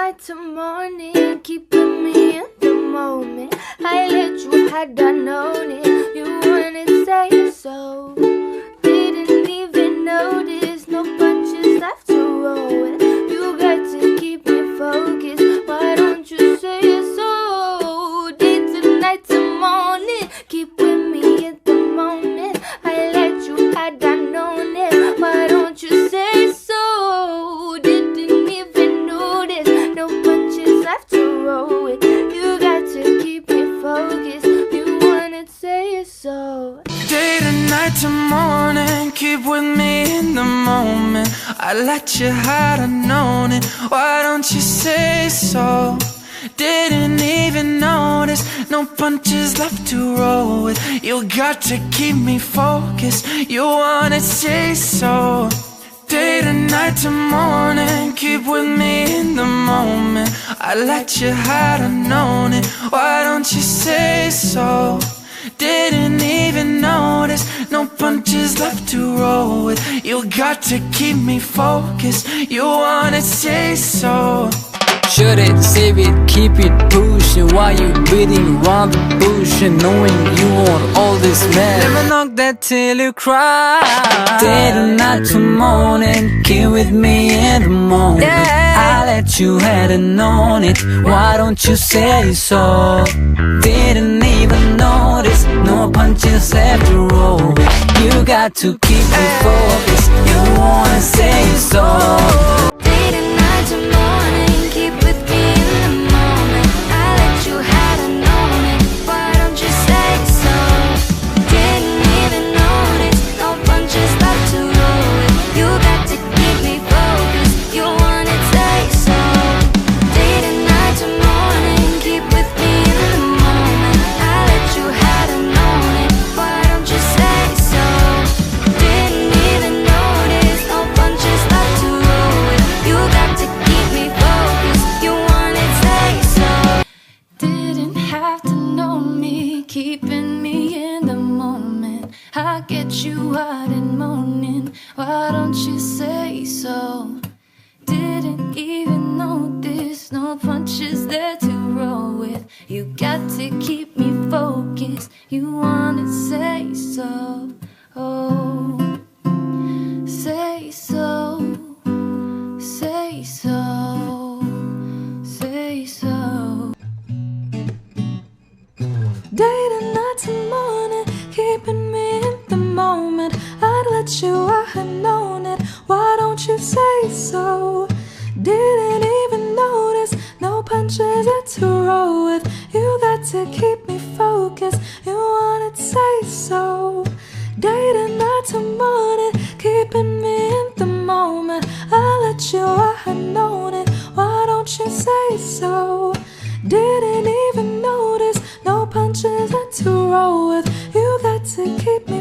night to morning, keeping me in the moment. I let you, had I known it, you wouldn't say so. Didn't even notice, no punches left to roll with. You got to keep me focused, why don't you say so? Day to night to morning, keep with me in the moment. I let you, had I known it, why don't you say so? Didn't even notice, no punches left to roll with. You got to keep me focused, you wanna say so. Day to night to morning, keep with me in the moment. I let you, had I known it, why don't you say so? Didn't even notice, no punches left to roll with. You got to keep me focused, you wanna say so. Day to night to morning, keep with me in the moment. I let you, had I known it, why don't you say so? Didn't even notice, no punches left to roll with. You got to keep me focused, you wanna say so. Shoot it, save it, keep it pushing while you beating around the bush and knowing you want all this mess. Never knock that till you cry. Day to night to morning, keep with me in the moment. I let you, hadn't known it, why don't you say so? Didn't even notice, no punches left to roll with. You got to keep me focused, you wanna say so. Day to night to morning, keep with me in the moment. I let you, had I known it, why don't you say so? Didn't even notice, no punches left to roll with. You got to keep me focused, you wanna say so. Day to night to morning, keep with me in the moment. I let you, had I known it, why don't you say so? Didn't even notice, no punches left to roll with. You got to keep me focused, you wanna say so. Didn't have to know me, keeping me in the moment. I get you out and moaning, why don't you say so? Didn't even notice, no punches there to roll with. You got to keep me focused, you wanna say so. Oh, say so, say so, say so. Day to night to morning, keeping me in the moment. I'd let you, I had known it, why don't you say so? Didn't even notice, no punches had to roll with. You got to keep me focused, you wanna say so. Day to night to morning, keeping me in the moment. I let you, I had known it, why don't you say so? Didn't even notice, no punches had to roll with. You got to keep me